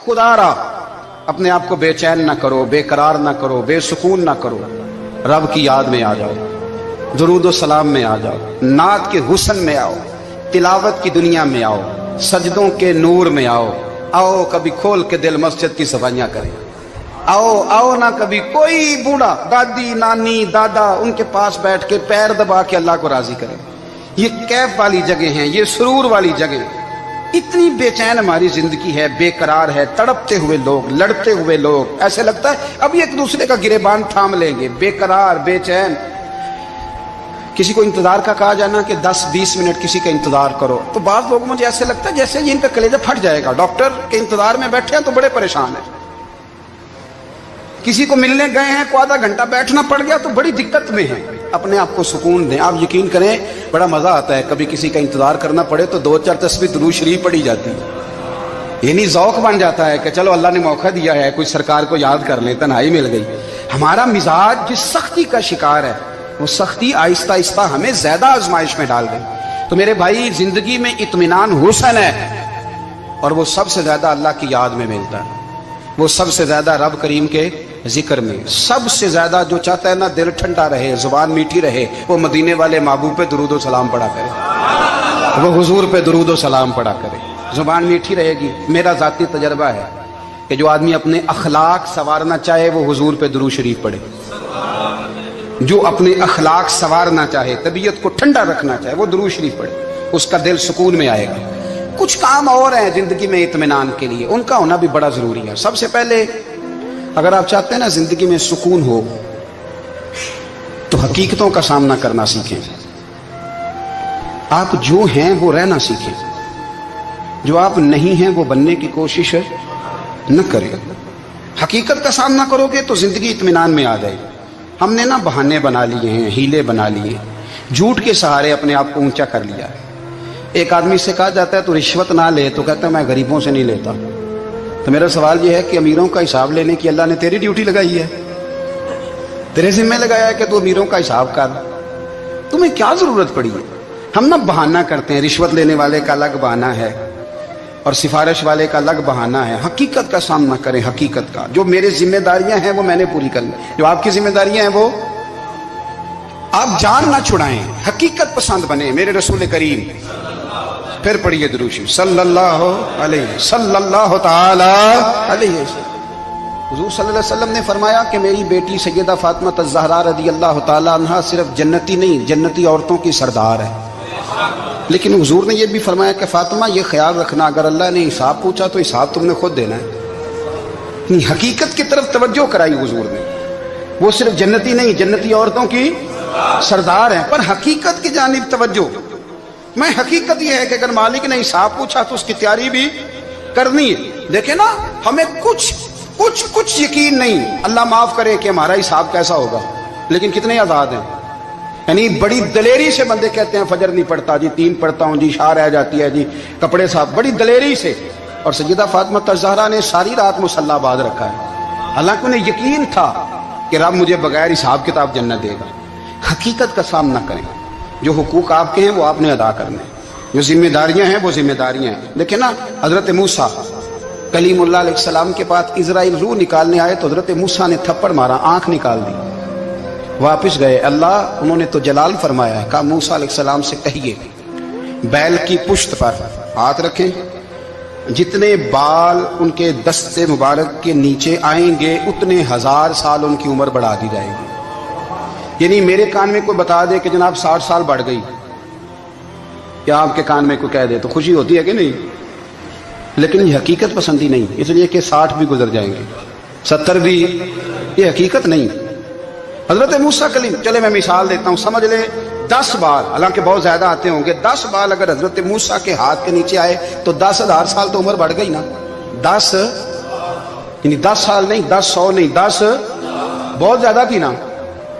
खुदारा अपने आप को बेचैन ना करो, बेकरार ना करो, बेसुकून ना करो, रब की याद में आ जाओ, दुरूद सलाम में आ जाओ, नात के हुस्न में आओ, तिलावत की दुनिया में आओ, सजदों के नूर में आओ। आओ कभी खोल के दिल मस्जिद की सफाइयां करें। आओ आओ ना कभी कोई बूढ़ा, दादी नानी दादा उनके पास बैठ के पैर दबा के अल्लाह को राजी करें। ये कैफ वाली जगह हैं, ये सुरूर वाली जगह। इतनी बेचैन हमारी जिंदगी है, बेकरार है, तड़पते हुए लोग, लड़ते हुए लोग, ऐसे लगता है अभी एक दूसरे का गिरेबान थाम लेंगे। बेकरार, बेचैन। किसी को इंतजार का कहा जाना कि 10-20 मिनट किसी का इंतजार करो, तो बात लोग मुझे ऐसे लगता है जैसे इनका कलेजा फट जाएगा। डॉक्टर के इंतजार में बैठे हैं तो बड़े परेशान हैं। किसी को मिलने गए हैं को आधा घंटा बैठना पड़ गया तो बड़ी दिक्कत में है। अपने आप को सुकून दें। आप यकीन करें बड़ा मजा आता है कभी किसी का इंतजार करना पड़े तो 2-4 तस्बीह दुरूद शरीफ पड़ी जाती है। यानी ज़ौक बन जाता है कि चलो अल्लाह ने मौका दिया है, कुछ सरकार को याद कर ले, तन्हाई मिल गई। हमारा मिजाज जिस सख्ती का शिकार है वो सख्ती आहिस्ता आहिस्ता हमें ज्यादा आजमाइश में डाल गई। तो मेरे भाई जिंदगी में इत्मीनान हुस्न है और वो सबसे ज्यादा अल्लाह की याद में मिलता है, वो सबसे ज्यादा रब करीम के जिक्र में। सबसे ज्यादा जो चाहता है ना दिल ठंडा रहे, जुबान मीठी रहे, वो मदीने वाले महबूब पे दुरूद सलाम पढ़ा करे, वो हुजूर पे दुरूद सलाम पढ़ा करे, जुबान मीठी रहेगी। मेरा जाती तजर्बा है कि जो आदमी अपने अखलाक संवारना चाहे वो हुजूर पे दुरूद शरीफ पढ़े। जो अपने अखलाक संवारना चाहे, तबीयत को ठंडा रखना चाहे, वो दुरूद शरीफ पढ़े, उसका दिल सुकून में आएगा। कुछ काम और हैं जिंदगी में इत्मीनान के लिए, उनका होना भी बड़ा जरूरी है। सबसे पहले अगर आप चाहते हैं ना जिंदगी में सुकून हो तो हकीकतों का सामना करना सीखें। आप जो हैं वो रहना सीखें, जो आप नहीं हैं वो बनने की कोशिश न करें। हकीकत का सामना करोगे तो जिंदगी इत्मीनान में आ जाएगी। हमने ना बहाने बना लिए हैं, हीले बना लिए, झूठ के सहारे अपने आप को ऊंचा कर लिया है। एक आदमी से कहा जाता है तो रिश्वत ना ले, तो कहता है मैं गरीबों से नहीं लेता। तो मेरा सवाल यह है कि अमीरों का हिसाब लेने की अल्लाह ने तेरी ड्यूटी लगाई है, तेरे जिम्मे लगाया है कि तू अमीरों का हिसाब कर। तुम्हें क्या जरूरत पड़ी है? हम ना बहाना करते हैं, रिश्वत लेने वाले का अलग बहाना है और सिफारिश वाले का अलग बहाना है। हकीकत का सामना करें, हकीकत का। जो मेरी जिम्मेदारियां हैं वो मैंने पूरी करनी, जो आपकी जिम्मेदारियां हैं वो आप जान ना छुड़ाएं, हकीकत पसंद बने। मेरे रसूल करीम, फिर पढ़िए दुरूद शरीफ सल्लल्लाहु ताला अलैहि वसल्लम। हुजूर सल्लल्लाहु अलैहि वसल्लम ने फरमाया कि मेरी बेटी सैयदा फातिमा ज़हरा रज़ियल्लाहु ताला अन्हा सिर्फ जन्नती नहीं, जन्नती औरतों की सरदार है। लेकिन हुजूर ने यह भी फरमाया कि फातिमा ये ख्याल रखना अगर अल्लाह ने हिसाब पूछा तो हिसाब तुमने खुद देना है। हकीकत की तरफ तवज्जो कराई हुजूर ने। वो सिर्फ जन्नती नहीं, जन्नती औरतों की सरदार है, पर हकीकत की जानिब तवज्जो। मैं हकीकत यह है कि अगर मालिक ने हिसाब पूछा तो उसकी तैयारी भी करनी है। देखे ना, हमें कुछ यकीन नहीं। अल्लाह माफ करे कि हमारा हिसाब कैसा होगा, लेकिन कितने आजाद हैं। यानी बड़ी दलेरी से बंदे कहते हैं फजर नहीं पढ़ता जी, 3 पढ़ता हूं जी, शाह रह जाती है जी, कपड़े साफ, बड़ी दलेरी से। और सैयदा फातिमा ज़हरा ने सारी रात मुसल्ला बांध रखा है, हालांकि उन्हें यकीन था कि रब मुझे बगैर हिसाब किताब जन्नत देगा। हकीकत का सामना करें, जो हुकूक आपके हैं वो आपने अदा करने, जो जिम्मेदारियां हैं वो जिम्मेदारियां हैं। देखिए ना, हजरत मूसा कलीमुल्लाह अलैहिस्सलाम के पास इजराइल रूह निकालने आए तो हजरत मूसा ने थप्पड़ मारा, आंख निकाल दी, वापिस गए। अल्लाह उन्होंने तो जलाल फरमाया, कहा मूसा अलैहिस्सलाम से कहिए बैल की पुश्त पर हाथ रखें, जितने बाल उनके दस्ते मुबारक के नीचे आएंगे उतने 1000 साल उनकी उम्र बढ़ा दी जाएगी। यानी मेरे कान में कोई बता दे कि जनाब 60 साल बढ़ गई, या आपके कान में कोई कह दे तो खुशी होती है कि नहीं? लेकिन ये हकीकत पसंदी नहीं, इसलिए कि 60 भी गुजर जाएंगे, 70 भी, ये हकीकत नहीं। हजरत मूसा कलीम, चले मैं मिसाल देता हूं, समझ ले 10 बाल, हालांकि बहुत ज्यादा आते होंगे, 10 बाल अगर हजरत मूसा के हाथ के नीचे आए तो 10,000 साल तो उम्र बढ़ गई ना। 10 यानी 10 साल नहीं, 10 नहीं, 10 बहुत ज्यादा थी ना।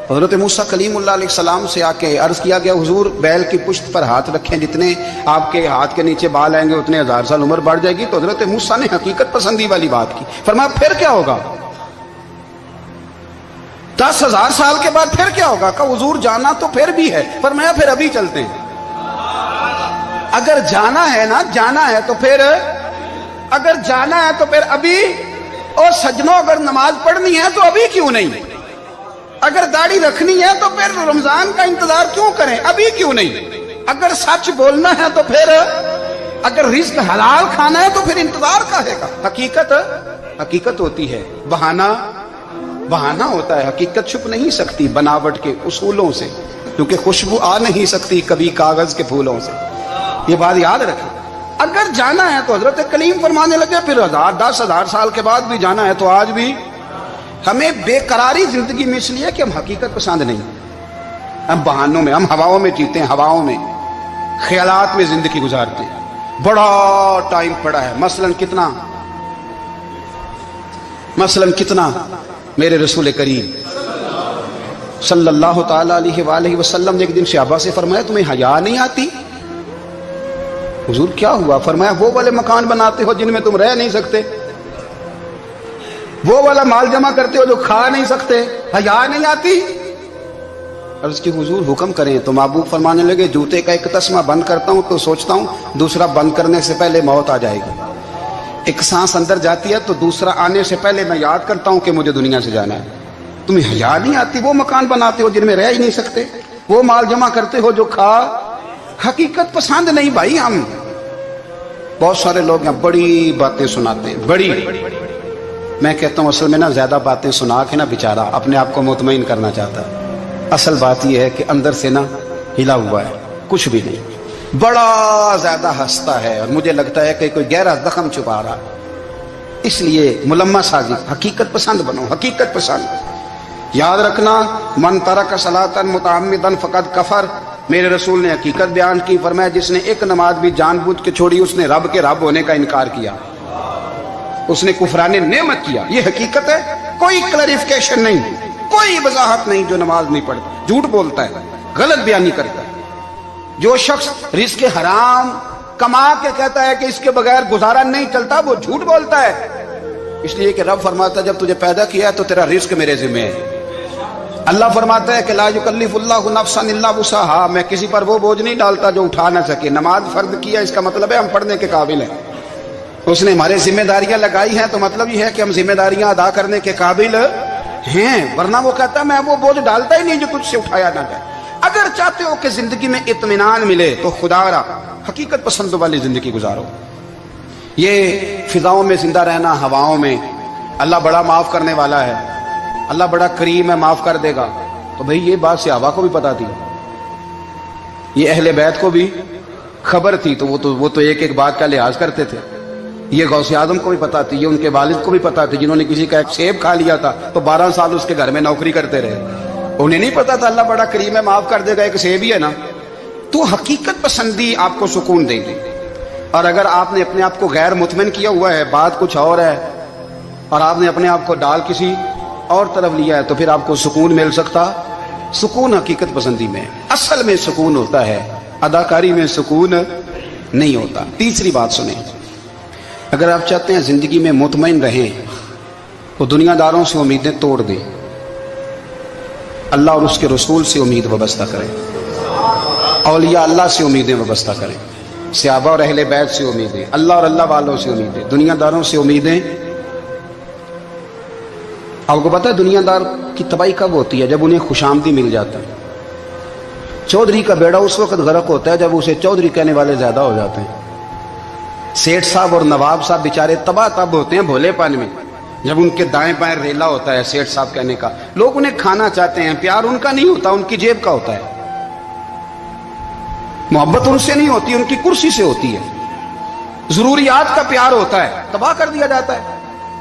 हजरत मूसा कलीमुल्लाह अलैहिस्सलाम से आके अर्ज किया गया, हुजूर बैल की पुश्त पर हाथ रखें, जितने आपके हाथ के नीचे बाल आएंगे उतने 1000 साल उम्र बढ़ जाएगी। तो हजरत मूसा ने हकीकत पसंदी वाली बात की, फरमाया फिर क्या होगा? 10,000 साल के बाद फिर क्या होगा? कहा हुजूर जाना तो फिर भी है, फरमाया फिर अभी चलते हैं। अगर जाना है ना, जाना है तो फिर اگر جانا ہے تو پھر ابھی، اور سجنوں اگر نماز پڑھنی ہے تو ابھی کیوں نہیں؟ اگر داڑھی رکھنی ہے تو پھر رمضان کا انتظار کیوں کریں؟ ابھی کیوں نہیں؟ اگر سچ بولنا ہے تو پھر، اگر رزق حلال کھانا ہے تو پھر انتظار کاہے کا؟ حقیقت ہوتی ہے، بہانہ ہوتا ہے، حقیقت چھپ نہیں سکتی بناوٹ کے اصولوں سے، کیونکہ خوشبو آ نہیں سکتی کبھی کاغذ کے پھولوں سے، یہ بات یاد رکھیں۔ اگر جانا ہے تو حضرت کلیم فرمانے لگے پھر 10,000 سال کے بعد بھی جانا ہے تو آج بھی ہمیں بے قراری زندگی میں اس لیے کہ ہم حقیقت پسند نہیں، ہم بہانوں میں، ہم ہواؤں میں جیتے ہیں، ہواؤں میں، خیالات میں زندگی گزارتے ہیں۔ بڑا ٹائم پڑا ہے، مثلاً کتنا میرے رسول کریم صلی اللہ تعالی علیہ وآلہ وسلم نے ایک دن صحابہ سے فرمایا تمہیں حیا نہیں آتی؟ حضور کیا ہوا؟ فرمایا وہ والے مکان بناتے ہو جن میں تم رہ نہیں سکتے، وہ والا مال جمع کرتے ہو جو کھا نہیں سکتے، حیا نہیں آتی؟ عرض کی حضور حکم کریں تو محبوب فرمانے لگے جوتے کا ایک تسمہ بند کرتا ہوں تو سوچتا ہوں دوسرا بند کرنے سے پہلے موت آ جائے گی، ایک سانس اندر جاتی ہے تو دوسرا آنے سے پہلے میں یاد کرتا ہوں کہ مجھے دنیا سے جانا ہے۔ تمہیں حیا نہیں آتی؟ وہ مکان بناتے ہو جن میں رہ ہی نہیں سکتے، وہ مال جمع کرتے ہو جو کھا، حقیقت پسند نہیں بھائی ہم۔ بہت سارے لوگ یہاں بڑی باتیں سناتے ہیں، بڑی، میں کہتا ہوں اصل میں نا زیادہ باتیں سنا کے نا بیچارہ اپنے آپ کو مطمئن کرنا چاہتا ہے، اصل بات یہ ہے کہ اندر سے نا ہلا ہوا ہے، کچھ بھی نہیں، بڑا زیادہ ہنستا ہے اور مجھے لگتا ہے کہ کوئی گہرا زخم چھپا رہا، اس لیے ملمہ سازی۔ حقیقت پسند بنو، حقیقت پسند۔ یاد رکھنا من ترک صلاۃ متعمدا فقد کفر، میرے رسول نے حقیقت بیان کی، فرمایا جس نے ایک نماز بھی جان بوجھ کے چھوڑی اس نے رب کے رب ہونے کا انکار کیا، اس نے کفران نعمت کیا۔ یہ حقیقت ہے، کوئی کلیریفیکیشن نہیں، کوئی وضاحت نہیں۔ جو نماز نہیں پڑھتا جھوٹ بولتا ہے، غلط بیانی کرتا ہے۔ جو شخص رزق حرام کما کے کہتا ہے کہ اس کے بغیر گزارا نہیں چلتا، وہ جھوٹ بولتا ہے، اس لیے کہ رب فرماتا ہے جب تجھے پیدا کیا ہے تو تیرا رزق میرے ذمہ ہے۔ اللہ فرماتا ہے کہ لا یکلف اللہ نفسا الا وسعها، میں کسی پر وہ بوجھ نہیں ڈالتا جو اٹھا نہ سکے۔ نماز فرض کیا اس کا مطلب ہے ہم پڑھنے کے قابل ہیں، اس نے ہمارے ذمہ داریاں لگائی ہیں تو مطلب یہ ہے کہ ہم ذمہ داریاں ادا کرنے کے قابل ہیں، ورنہ وہ کہتا ہے میں وہ بوجھ ڈالتا ہی نہیں جو تجھ سے اٹھایا نہ جائے۔ اگر چاہتے ہو کہ زندگی میں اطمینان ملے تو خدا را حقیقت پسند والی زندگی گزارو۔ یہ فضاؤں میں زندہ رہنا، ہواؤں میں، اللہ بڑا معاف کرنے والا ہے، اللہ بڑا کریم ہے، معاف کر دے گا، تو بھئی یہ بات صحابہ کو بھی پتا تھی، یہ اہل بیت کو بھی خبر تھی، تو وہ تو ایک ایک بات کا لحاظ کرتے تھے۔ یہ غوث اعظم کو بھی پتا تھی، یہ ان کے والد کو بھی پتا تھی، جنہوں نے کسی کا ایک سیب کھا لیا تھا تو 12 سال اس کے گھر میں نوکری کرتے رہے، انہیں نہیں پتا تھا اللہ بڑا کریم ہے، معاف کر دے گا، ایک سیب ہی ہے نا۔ تو حقیقت پسندی آپ کو سکون دے گی، اور اگر آپ نے اپنے آپ کو غیر مطمئن کیا ہوا ہے، بات کچھ اور ہے، اور آپ نے اپنے آپ کو ڈال کسی اور طرف لیا ہے، تو پھر آپ کو سکون مل سکتا؟ سکون حقیقت پسندی میں، اصل میں سکون ہوتا ہے، اداکاری میں سکون نہیں ہوتا۔ تیسری بات سنیں، اگر آپ چاہتے ہیں زندگی میں مطمئن رہیں تو دنیا داروں سے امیدیں توڑ دیں، اللہ اور اس کے رسول سے امید وابستہ کریں، اولیاء اللہ سے امیدیں وابستہ کریں، صحابہ اور اہل بیت سے امیدیں، اللہ اور اللہ والوں سے امیدیں، دنیا داروں سے امیدیں۔ آپ کو پتہ ہے دنیا دار کی تباہی کب ہوتی ہے؟ جب انہیں خوشامدی مل جاتا ہے۔ چودھری کا بیڑا اس وقت غرق ہوتا ہے جب اسے چودھری کہنے والے زیادہ ہو جاتے ہیں۔ سیٹھ صاحب اور نواب صاحب بیچارے تباہ تب ہوتے ہیں بھولے پن میں، جب ان کے دائیں بائیں ریلا ہوتا ہے سیٹھ صاحب کہنے کا، لوگ انہیں کھانا چاہتے ہیں، پیار ان کا نہیں ہوتا، ان کی جیب کا ہوتا ہے، محبت ان سے نہیں ہوتی، ان کی کرسی سے ہوتی ہے، ضروریات کا پیار ہوتا ہے، تباہ کر دیا جاتا ہے۔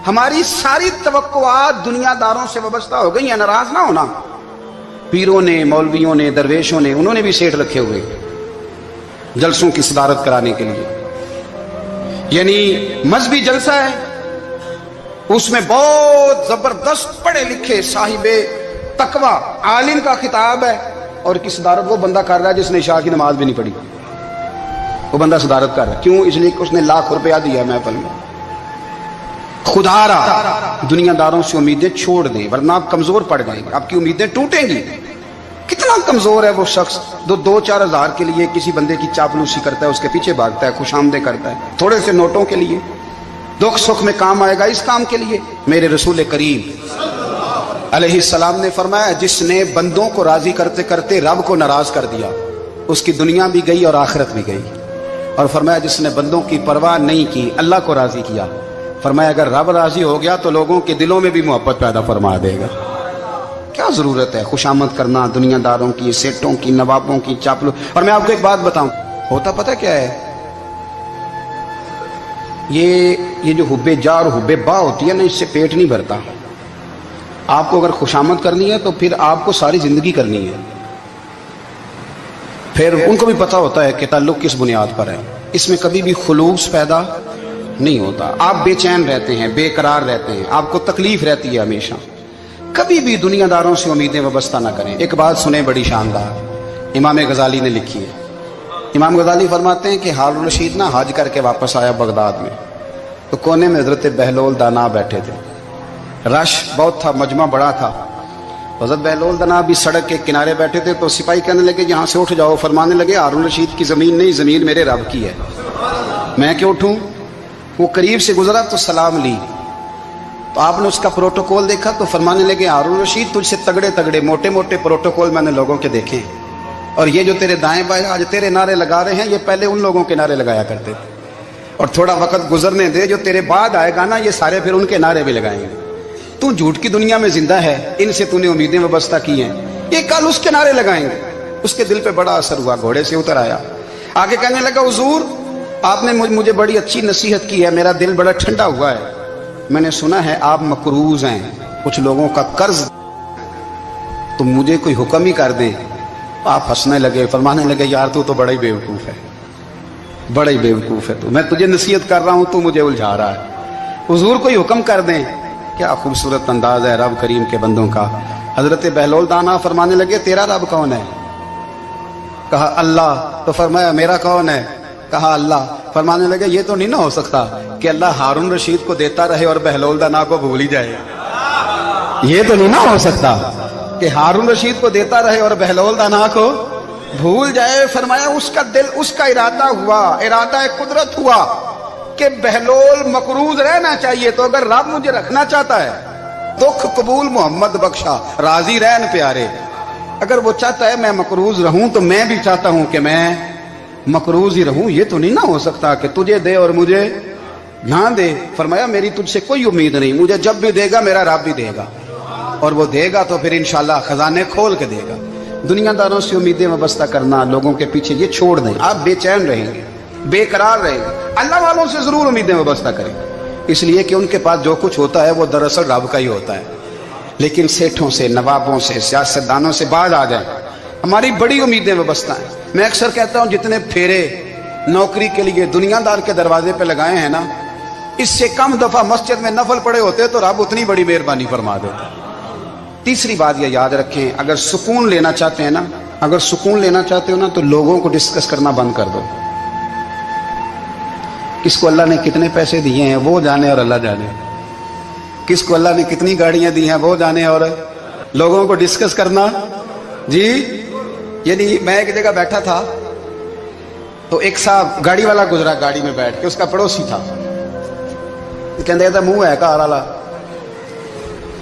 ہماری ساری توقعات دنیا داروں سے وابستہ ہو گئی ہیں، ناراض نہ ہونا۔ پیروں نے، مولویوں نے، درویشوں نے، انہوں نے بھی سیٹ رکھے ہوئے جلسوں کی صدارت کرانے کے لیے، یعنی مذہبی جلسہ ہے، اس میں بہت زبردست پڑھے لکھے صاحب تقوی عالم کا خطاب ہے، اور کی صدارت وہ بندہ کر رہا ہے جس نے عشاء کی نماز بھی نہیں پڑھی، وہ بندہ صدارت کر رہا ہے، کیوں؟ اس لیے کہ اس نے لاکھ روپیہ دیا ہے محفل میں۔ خدا را دنیا داروں سے امیدیں چھوڑ دیں ورنہ آپ کمزور پڑ جائیں گے، آپ کی امیدیں ٹوٹیں گی۔ کتنا کمزور ہے وہ شخص جو 2-4 ہزار کے لیے کسی بندے کی چاپلوسی کرتا ہے، اس کے پیچھے بھاگتا ہے، خوش آمدیں کرتا ہے، تھوڑے سے نوٹوں کے لیے۔ दुख सुख में काम आएगा, इस काम के लिए मेरे रसूल करीम अलैहिस्सलाम ने फरमाया, जिसने बंदों को राजी करते करते रब को नाराज कर दिया, उसकी दुनिया भी गई और आखिरत भी गई। और फरमाया, जिसने बंदों की परवाह नहीं की, अल्लाह को राजी किया, फरमाया अगर रब राजी हो गया तो लोगों के दिलों में भी मोहब्बत पैदा फरमा देगा। क्या जरूरत है खुशामद करना दुनियादारों की, सेठों की, नवाबों की, चापलू। और मैं आपको एक बात बताऊं, होता पता क्या है, ये जो हुब्बे जा और हुब्बे बा होती है ना, इससे पेट नहीं भरता। आपको अगर खुशामद करनी है तो फिर आपको सारी जिंदगी करनी है। फिर उनको भी पता होता है कि ताल्लुक किस बुनियाद पर है, इसमें कभी भी खुलूस पैदा नहीं होता। आप बेचैन रहते हैं, बेकरार रहते हैं, आपको तकलीफ रहती है हमेशा। कभी भी दुनियादारों से उम्मीदें वाबस्ता ना करें। एक बात सुने बड़ी शानदार, इमाम गजाली ने लिखी है। इमाम गजाली फरमाते हैं कि हारून रशीद ना हज करके वापस आया बगदाद में, तो कोने में हजरत बहलोल दाना बैठे थे। रश बहुत था, मजमा बड़ा था। हजरत बहलोल दाना भी सड़क के किनारे बैठे थे, तो सिपाही कहने लगे यहाँ से उठ जाओ। फरमाने लगे, हारून रशीद की ज़मीन नहीं, ज़मीन मेरे रब की है, मैं क्यों उठूँ। वो करीब से गुजरा तो सलाम ली, तो आपने उसका प्रोटोकॉल देखा तो फरमाने लगे, हारून रशीद तुझसे तगड़े तगड़े मोटे मोटे प्रोटोकॉल मैंने लोगों के देखे हैं, और ये जो तेरे दाएं बाएं आज तेरे नारे लगा रहे हैं, ये पहले उन लोगों के नारे लगाया करते थे। और थोड़ा वक्त गुजरने दे, जो तेरे बाद आएगा ना, ये सारे फिर उनके नारे भी लगाएंगे। तू झूठ की दुनिया में जिंदा है, इनसे तूने उम्मीदें वाबस्ता की हैं, ये कल उसके नारे लगाएंगे। उसके दिल पे बड़ा असर हुआ, घोड़े से उतर आया, आगे कहने लगा, हुजूर आपने मुझे बड़ी अच्छी नसीहत की है, मेरा दिल बड़ा ठंडा हुआ है। मैंने सुना है आप मकरूज हैं, कुछ लोगों का कर्ज, तो मुझे कोई हुक्म ही कर दें। आप हंसने लगे, फरमाने लगे, यार तू तो बड़ा ही बेवकूफ़ है, बड़ा ही बेवकूफ़ है तू, मैं तुझे नसीहत कर रहा हूँ, तू मुझे उलझा रहा है। हुजूर कोई हुक्म कर दें। क्या खूबसूरत अंदाज है रब करीम के बंदों का। हजरत बहलोल दाना फरमाने लगे, तेरा रब कौन है? कहा अल्लाह। तो फरमाया, मेरा कौन है? कहा अल्लाह। फरमाने लगे, ये तो नहीं ना हो सकता कि अल्लाह हारून रशीद को देता रहे और बहलोल दाना को भूल ही जाए। ये तो नहीं ना हो सकता कि हारून रशीद को देता रहे और बहलोल दाना को भूल जाए। फरमाया, उसका दिल, उसका इरादा हुआ, इरादा कुदरत हुआ कि बहलोल मकरूज रहना चाहिए, तो अगर रब मुझे रखना चाहता है, दुख कबूल मोहम्मद बख्शा, राजी रहन प्यारे, अगर वो चाहता है मैं मकरूज रहूं, तो मैं भी चाहता हूं कि मैं मकरूज ही रहूं। ये तो नहीं ना हो सकता कि तुझे दे और मुझे ना दे। फरमाया, मेरी तुझसे कोई उम्मीद नहीं, मुझे जब भी देगा मेरा रब भी देगा, और वो देगा तो फिर इंशाल्लाह खजाने खोल के देगा। दुनियादारों से उम्मीदें वाबस्ता करना, लोगों के पीछे, ये छोड़ दें। आप बेचैन रहेंगे, बेकरार रहेंगे। अल्लाह वालों से जरूर उम्मीदें वाबस्ता करें, इसलिए कि उनके पास जो कुछ होता है वो दरअसल रब का ही होता है। लेकिन सेठों से, नवाबों से, सियासतदानों से बाज आ जाए, हमारी बड़ी उम्मीदें वाबस्ता हैं। मैं अक्सर कहता हूं, जितने फेरे नौकरी के लिए दुनियादार के दरवाजे पे लगाए हैं ना, इससे कम दफा मस्जिद में नफल पड़े होते तो रब उतनी बड़ी मेहरबानी फरमा देता। तीसरी बात यह याद रखें, अगर सुकून लेना चाहते हैं ना, अगर सुकून लेना चाहते हो ना, तो लोगों को डिस्कस करना बंद कर दो। किसको अल्लाह ने कितने पैसे दिए हैं वो जाने और अल्लाह जाने, किसको अल्लाह ने कितनी गाड़ियां दी हैं वो जाने, और लोगों को डिस्कस करना जी। यानी मैं एक जगह बैठा था, तो एक साहब गाड़ी वाला गुजरा, गाड़ी में बैठ के, उसका पड़ोसी था, कहते था मुंह है कार वाला।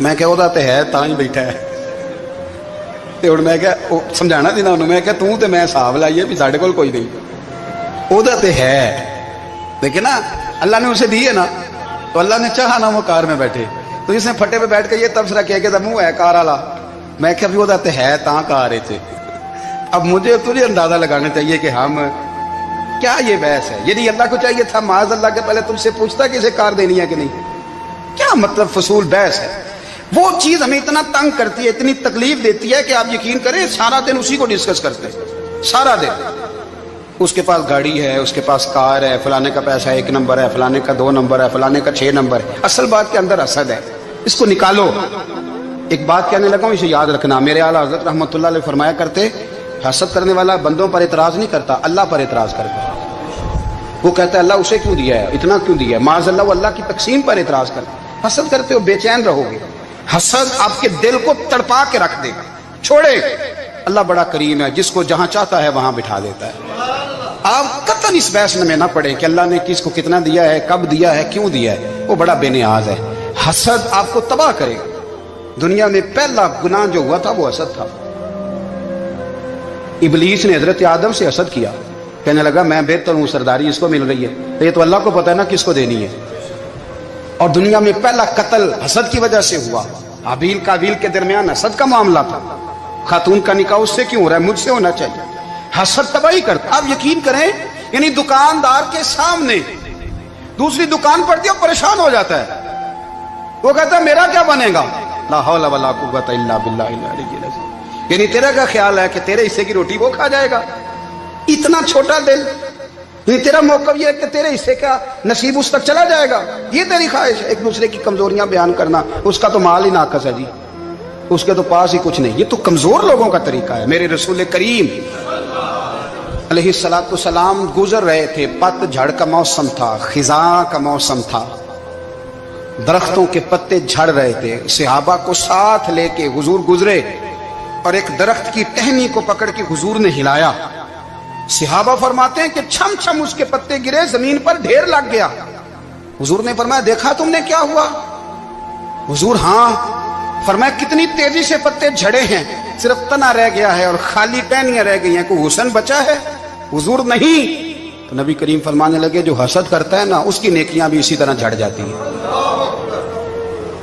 मैं क्या ਉਹਦਾ ਤੇ ਹੈ ਤਾਂ ਹੀ ਬੈਠਾ ਹੈ। ਤੇ ਹੁਣ ਮੈਂ ਕਿਹਾ ਉਹ ਸਮਝਾਣਾ ਸੀ ਨਾ ਉਹਨੂੰ, ਮੈਂ ਕਿਹਾ ਤੂੰ ਤੇ ਮੈਂ ਹਿਸਾਬ ਲਾਈਏ ਵੀ ਸਾਡੇ ਕੋਲ ਕੋਈ ਨਹੀਂ, ਉਹਦਾ ਤੇ ਹੈ। लेकिन ना अल्लाह ने उसे दी है ना, तो अल्लाह ने चाहा ना वो कार में बैठे, तो इसने फटे पे बैठ के ये तबसरा किया कि मुंह है कार वाला। मैं क्या भी वो है ता कार है। अब मुझे तुझे अंदाजा लगाना चाहिए कि हम क्या ये बहस है। यदि अल्लाह को चाहिए था माज अल्लाह के पहले तुमसे पूछता कि इसे कार देनी है कि नहीं। क्या मतलब फसूल बहस है। वो चीज हमें इतना तंग करती है, इतनी तकलीफ देती है कि आप यकीन करें सारा दिन उसी को डिस्कस करते हैं, सारा दिन। उसके पास गाड़ी है, उसके पास कार है, फलाने का पैसा 1 नंबर है, फलाने का 2 नंबर है, फलाने का 6 नंबर है। असल बात के अंदर हसद है, इसको निकालो। एक बात कहने लगा हूं, इसे याद रखना। मेरे आला हज़रत रहमतुल्लाह अलैह फरमाया करते, हसद करने वाला बंदों पर इतराज नहीं करता, अल्लाह पर इतराज करता। वो कहता है अल्लाह उसे क्यों दिया है, इतना क्यों दिया है, माज़ अल्लाह, वो अल्लाह की तकसीम पर इतराज करता। हसद करते हो बेचैन रहोगे, हसद आपके दिल को तड़पा के रख देगा, छोड़े। अल्लाह बड़ा करीम है, जिसको जहां चाहता है वहां बिठा देता है। आप قطعاً اس بحث میں نہ پڑے کہ اللہ نے کس کو کتنا دیا ہے، کب دیا ہے، کیوں دیا ہے، وہ بڑا بے نیاز ہے۔ حسد آپ کو تباہ کرے گا۔ دنیا میں پہلا گناہ جو ہوا تھا وہ حسد تھا۔ ابلیس نے حضرت آدم سے حسد کیا، کہنے لگا میں بہتر ہوں، سرداری اس کو مل رہی ہے، یہ تو اللہ کو پتہ ہے نا کس کو دینی ہے۔ اور دنیا میں پہلا قتل حسد کی وجہ سے ہوا۔ حابیل قابیل کے درمیان حسد کا معاملہ تھا، خاتون کا نکاح اس سے کیوں ہو رہا ہے، مجھ سے ہونا چاہیے۔ حسد تباہی کرتا۔ آپ یقین کریں، یعنی دکاندار کے سامنے دوسری دکان پڑتی ہے، پریشان ہو جاتا ہے، وہ کہتا ہے میرا کیا بنے گا، لا حول ولا قوت الا باللہ العلی العظیم۔ یعنی تیرا کیا خیال ہے کہ تیرے حصے کی روٹی وہ کھا جائے گا؟ اتنا چھوٹا دل، یعنی تیرا موقف یہ ہے کہ تیرے حصے کا نصیب اس تک چلا جائے گا، یہ تیری خواہش ہے۔ ایک دوسرے کی کمزوریاں بیان کرنا، اس کا تو مال ہی ناقص ہے جی، اس کے تو پاس ہی کچھ نہیں، یہ تو کمزور لوگوں کا طریقہ ہے۔ میرے رسول کریم علیہ السلام گزر رہے تھے، پت جھڑ کا موسم تھا، خزاں کا موسم تھا، درختوں کے پتے جھڑ رہے تھے، صحابہ کو ساتھ لے کے حضور گزرے اور ایک درخت کی ٹہنی کو پکڑ کے حضور نے ہلایا۔ صحابہ فرماتے ہیں کہ چھم چھم اس کے پتے گرے، زمین پر ڈھیر لگ گیا۔ حضور نے فرمایا دیکھا تم نے کیا ہوا؟ حضور ہاں۔ فرمایا کتنی تیزی سے پتے جھڑے ہیں، صرف تنا رہ گیا ہے اور خالی ٹہنیاں رہ گئی ہیں، کوئی حسن بچا ہے؟ حضور نہیں۔ تو نبی کریم فرمانے لگے جو حسد کرتا ہے نا، اس کی نیکیاں بھی اسی طرح جھڑ جاتی ہیں،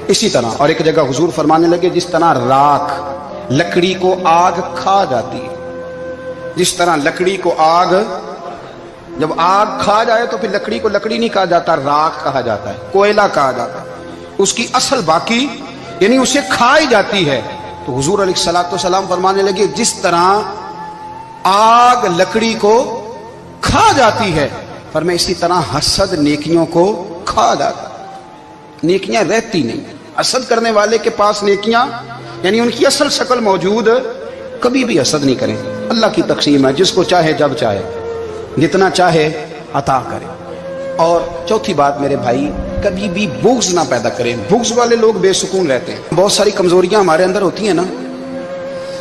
اسی طرح۔ اور ایک جگہ حضور فرمانے لگے جس طرح راکھ لکڑی کو آگ کھا جاتی ہے، جس طرح لکڑی کو آگ، جب آگ کھا جائے تو پھر لکڑی کو لکڑی نہیں کہا جاتا، راکھ کہا جاتا ہے، کوئلہ کہا جاتا ہے، اس کی اصل باقی یعنی اسے کھائی جاتی ہے۔ تو حضور علیہ السلام فرمانے لگے جس طرح آگ لکڑی کو کھا جاتی ہے، فرمایا اسی طرح حسد نیکیوں کو کھا جاتا ہے، نیکیاں رہتی نہیں۔ حسد کرنے والے کے پاس نیکیاں یعنی ان کی اصل شکل موجود، کبھی بھی حسد نہیں کریں۔ اللہ کی تقسیم ہے، جس کو چاہے جب چاہے جتنا چاہے عطا کرے۔ اور چوتھی بات میرے بھائی، کبھی بھی بغض نہ پیدا کریں۔ بغض والے لوگ بے سکون رہتے ہیں۔ بہت ساری کمزوریاں ہمارے اندر ہوتی ہیں نا،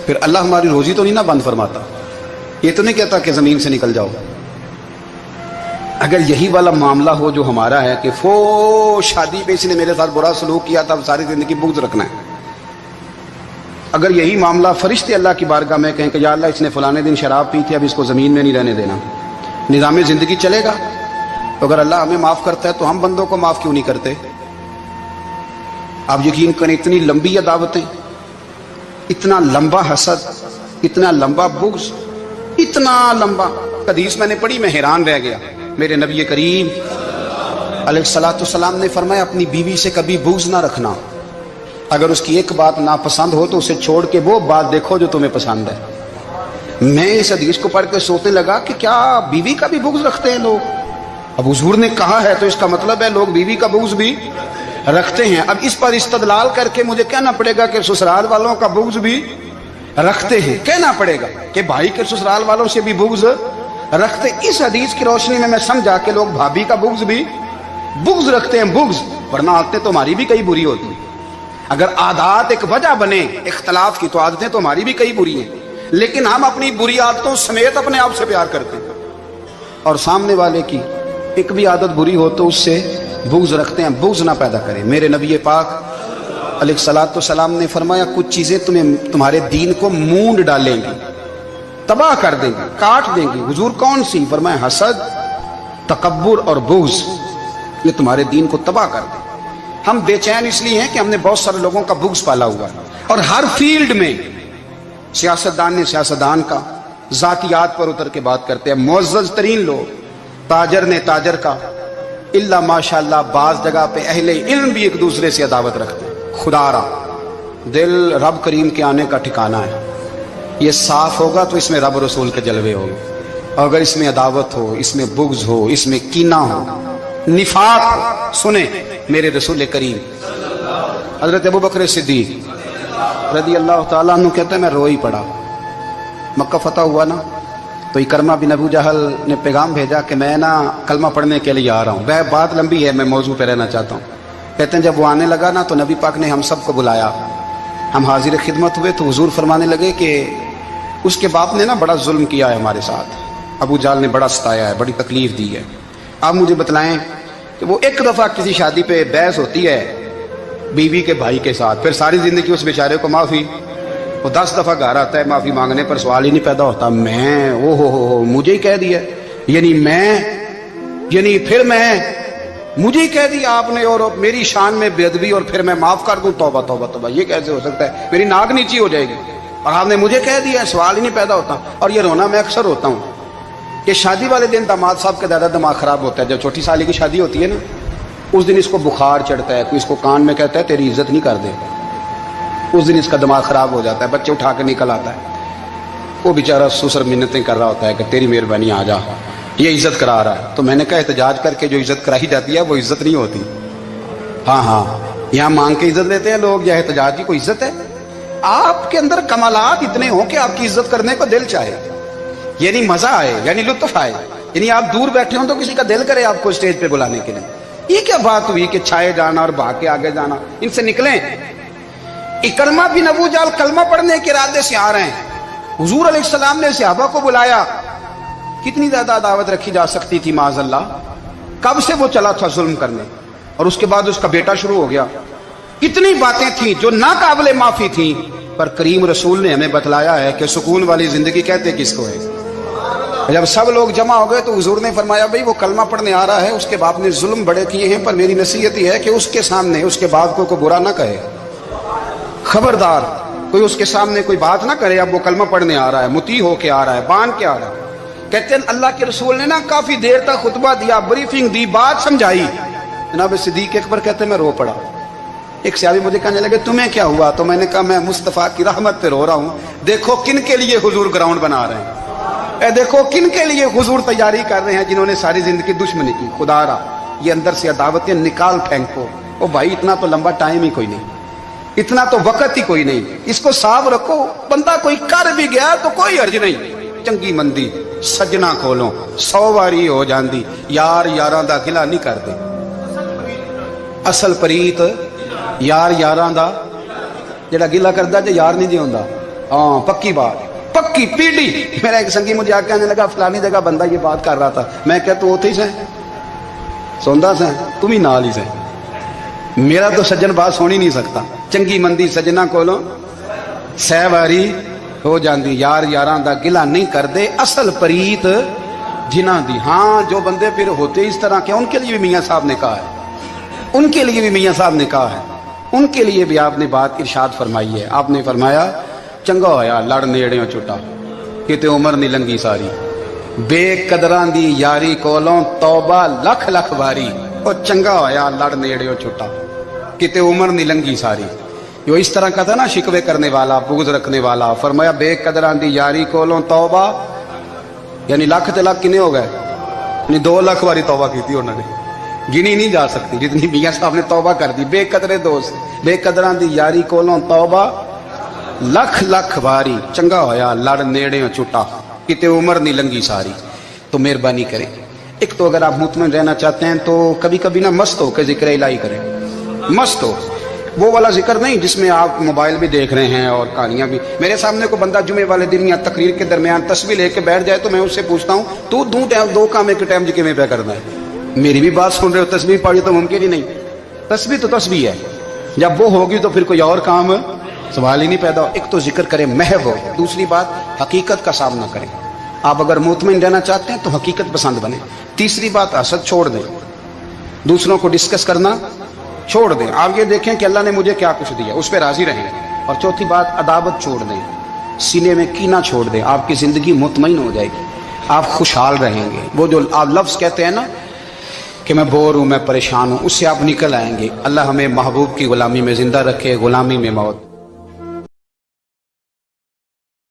پھر اللہ ہماری روزی تو نہیں نہ بند فرماتا، یہ تو نہیں کہتا کہ زمین سے نکل جاؤ۔ اگر یہی والا معاملہ ہو جو ہمارا ہے کہ شادی پہ اس نے میرے ساتھ برا سلوک کیا تھا، اب ساری زندگی بغض رکھنا ہے۔ اگر یہی معاملہ فرشتے اللہ کی بارگاہ میں کہیں کہ یا اللہ اس نے فلانے دن شراب پی تھی، اب اس کو زمین میں نہیں رہنے دینا، نظام زندگی چلے گا؟ تو اگر اللہ ہمیں معاف کرتا ہے تو ہم بندوں کو معاف کیوں نہیں کرتے؟ آپ یقین کریں، اتنی لمبی عداوتیں، اتنا لمبا حسد، اتنا لمبا بغض، اتنا لمبا۔ حدیث میں نے پڑھی، میں حیران رہ گیا۔ میرے نبی کریم علیہ السلام نے فرمایا اپنی بیوی سے کبھی بغض نہ رکھنا، اگر اس کی ایک بات ناپسند ہو تو اسے چھوڑ کے وہ بات دیکھو جو تمہیں پسند ہے۔ میں اس حدیث کو پڑھ کے سوچنے لگا کہ کیا بیوی کا بھی بغض رکھتے ہیں لوگ؟ اب حضور نے کہا ہے تو اس کا مطلب ہے لوگ بیوی کا بغض بھی رکھتے ہیں۔ اب اس پر استدلال کر کے مجھے کہنا پڑے گا کہ سسرال والوں کا بغض بھی رکھتے ہیں، کہنا پڑے گا کہ بھائی کے سسرال والوں سے بھی بغض رکھتے۔ اس حدیث کی روشنی میں سمجھا کہ لوگ بھابھی کا بغض بھی بغض رکھتے ہیں، بغض، ورنہ عادتیں تو ہماری بھی کئی بری ہوتی ہیں۔ اگر عادات ایک وجہ بنے اختلاف کی تو عادتیں تو ہماری بھی کئی بری ہیں، لیکن ہم اپنی بری عادتوں سمیت اپنے آپ سے پیار کرتے ہیں، اور سامنے والے کی ایک بھی عادت بری ہو تو اس سے بغض رکھتے ہیں۔ بغض نہ پیدا کریں۔ میرے نبی پاک علیہ السلام نے فرمایا کچھ چیزیں تمہارے دین کو مونڈ ڈالیں گی، تباہ کر دیں گی، کاٹ دیں گی۔ حضور کون سی؟ فرمایا حسد، تکبر اور بغض، یہ تمہارے دین کو تباہ کر دیں۔ ہم بے چین اس لیے ہیں کہ ہم نے بہت سارے لوگوں کا بغض پالا ہوا ہے، اور ہر فیلڈ میں سیاستدان نے سیاستدان کا، ذاتیات پر اتر کے بات کرتے ہیں، معزز ترین لوگ، تاجر نے تاجر کا، اللہ ماشاءاللہ بعض جگہ پہ اہل علم بھی ایک دوسرے سے عداوت رکھتے ہیں۔ خدا را دل رب کریم کے آنے کا ٹھکانہ ہے، یہ صاف ہوگا تو اس میں رب رسول کے جلوے ہوں گے، اور اگر اس میں عداوت ہو، اس میں بغض ہو، اس میں کینہ ہو، نفاق ہو، سنیں میرے رسول کریم حضرت ابوبکر صدیق رضی اللہ تعالیٰ عنہ کہتے ہیں میں رو ہی پڑا۔ مکہ فتح ہوا نا، تو اکرمہ بن ابو جہل نے پیغام بھیجا کہ میں نا کلمہ پڑھنے کے لیے آ رہا ہوں۔ بات لمبی ہے، میں موضوع پہ رہنا چاہتا ہوں۔ کہتے ہیں جب وہ آنے لگا نا تو نبی پاک نے ہم سب کو بلایا، ہم حاضر خدمت ہوئے تو حضور فرمانے لگے کہ اس کے باپ نے نا بڑا ظلم کیا ہے ہمارے ساتھ، अबू जाल ने बड़ा सताया है, बड़ी तकलीफ दी है। आप मुझे बतलाएं कि वो एक दफ़ा किसी शादी पे बहस होती है बीवी के भाई के साथ, फिर सारी ज़िंदगी उस बेचारे को माफ़ी, वो 10 दफ़ा घर आता है माफ़ी मांगने पर सवाल ही नहीं पैदा होता। मैं ओ हो मुझे ही कह दिया, यानी फिर मैं मुझे ही कह दिया आपने और मेरी शान में बेअदबी और फिर मैं माफ़ कर दूँ। तौबा तौबा तौबा, ये कैसे हो सकता है? मेरी नाक नीची हो जाएगी और आपने मुझे कह दिया, सवाल ही नहीं पैदा होता। और ये रोना मैं अक्सर होता हूँ कि शादी वाले दिन दामाद साहब का ज़्यादा दिमाग ख़राब होता है। जब छोटी साली की शादी होती है ना, उस दिन इसको बुखार चढ़ता है, कोई इसको कान में कहता है तेरी इज्जत नहीं कर दे, उस दिन इसका दिमाग ख़राब हो जाता है, बच्चे उठा के निकल आता है। वो बेचारा ससुर मिन्नतें कर रहा होता है कि तेरी मेहरबानी आ जा, ये इज्जत करा रहा है। तो मैंने कहा एहतजाज करके जो इज्जत कराई जाती है वो इज्जत नहीं होती। हाँ, यहाँ मांग के इज्जत लेते हैं लोग, या एहतजाज की कोई इज्जत है? आपके अंदर कमालात इतने हों कि आपकी इज्जत करने को दिल चाहे, यानी मजा आए, यानी लुत्फ आए, यानी आप दूर बैठे हो तो किसी का दिल करे आपको स्टेज पे बुलाने के लिए। ये क्या बात हुई कि छाए जाना और भाग के आगे जाना? इनसे निकलें। इकरमा बिन अबू जाल कलमा पढ़ने के इरादे से आ रहे हैं, हुजूर अलैहिस्सलाम ने सहाबा को बुलाया। कितनी ज्यादा दावत रखी जा सकती थी माज़अल्लाह? कब से वो चला था जुल्म करने, और उसके बाद उसका बेटा शुरू हो गया। कितनी बातें थी जो ना काबिले माफी थी, पर करीम रसूल ने हमें बतलाया है कि सुकून वाली जिंदगी कहते किसको है। जब सब लोग जमा हो गए तो हुजूर ने फरमाया भाई वो कलमा पढ़ने आ रहा है, उसके बाप ने जुल्म बड़े किए हैं, पर मेरी नसीहत ही है कि उसके सामने उसके बाप को कोई बुरा ना कहे, खबरदार कोई उसके सामने कोई बात ना करे। अब वो कलमा पढ़ने आ रहा है, मुती होके आ रहा है, बांध के आ रहा है। कहते हैं अल्लाह के रसूल ने ना काफी देर तक खुतबा दिया, ब्रीफिंग दी, बात समझाई। जनाब सिद्दीक अकबर कहते मैं रो पड़ा। एक सहाबी मुझे कहने लगे तुम्हें क्या हुआ? तो मैंने कहा मैं मुस्तफ़ा की रहमत पे रो रहा हूँ। देखो किन के लिए हुजूर ग्राउंड बना रहे हैं, देखो किन के लिए हुजूर तैयारी कर रहे हैं, जिन्होंने सारी जिंदगी दुश्मनी की। खुदारा ये अंदर से अदावतें निकाल फेंको। ओ भाई इतना तो लंबा टाइम ही कोई नहीं, इतना तो वक्त ही कोई नहीं, इसको साफ रखो। बंदा कोई कर भी गया तो कोई अर्ज नहीं। चंगी मंदी सजना खोलो 100 वारी हो जाती, यार यारां दा गिला नहीं करते। असल प्रीत यार यारां दा जेड़ा गिला करदा जे यार नहीं जिंदा। हाँ पक्की बात, पक्की पीढ़ी। मेरा एक संगी मुझे आके आने लगा फलानी जगह बंदा ये बात कर रहा था। मैं क्या तू उथे ही से सुनदा से, तुम ही नाल ही से। मेरा तो सज्जन बात सुन ही नहीं सकता। चंगी मंदी सजना कोलों 100 वारी हो जाती, यार यारां दा गिला नहीं करते। असल प्रीत जिन्हां दी। हाँ जो बंदे फिर होते इस तरह के, उनके लिए भी मियाँ साहब ने कहा है, उनके लिए भी मियाँ साहब ने कहा है, उनके लिए भी आपने बात इरशाद फरमाई है। आपने फरमाया चंगा होया लड़ नेड़ियों छुटा, किते उमर नहीं लंघी सारी, बेकदरां दी यारी कोलों तौबा लख लख बारी। और चंगा होया लड़ नेड़ियों छुटा, किते उमर नहीं लंघी सारी। जो इस तरह का था ना, शिकवे करने वाला, बुग़्ज़ रखने वाला। फरमाया बेकदरां दी यारी कोलों तौबा, यानी लख ते लख किने हो गए, यानी 2 लाख बारी तौबा की थी उन्होंने, गिनी नहीं जा सकती जितनी मियाँ साहब ने तौबा कर दी। बेकदरे दोस्त बेकदरां दी यारी कोलों तौबा लख लख बारी। चंगा होया लड़ नेड़े छुटा, किते उम्र नहीं लंघी सारी। तो मेहरबानी करें, एक तो अगर आप मुतमईन रहना चाहते हैं तो कभी कभी ना मस्त हो के जिक्र इलाही करें। मस्त हो, वो वाला जिक्र नहीं जिसमें आप मोबाइल भी देख रहे हैं और कहानियां भी। मेरे सामने को बंदा जुमे वाले दिन या तकरीर के दरमियान तस्बीह लेके बैठ जाए तो मैं उससे पूछता हूँ तू दो काम एक टाइम जिक्र में पे करना है। मेरी भी बात सुन रहे हो, तस्बीह पढ़ी तो मुमकिन ही नहीं। तस्बीह तो तस्बीह है, जब वो होगी तो फिर कोई और काम सवाल ही नहीं पैदा हो। एक तो जिक्र करें महव हो, दूसरी बात हकीकत का सामना करें। आप अगर मुतमईन रहना चाहते हैं तो हकीकत पसंद बने। तीसरी बात हसद छोड़ दें, दूसरों को डिस्कस करना छोड़ दें। आप ये देखें कि अल्लाह ने मुझे क्या कुछ दिया, उस पर राजी रहें। और चौथी बात अदावत छोड़ दें, सीने में कीना छोड़ दें। आपकी जिंदगी मुतमईन हो जाएगी, आप खुशहाल रहेंगे। वो जो आप लफ्ज़ कहते हैं ना कि मैं बोर हूँ, मैं परेशान हूँ, उससे आप निकल आएंगे। अल्लाह हमें महबूब की गुलामी में ज़िंदा रखे, गुलामी में मौत।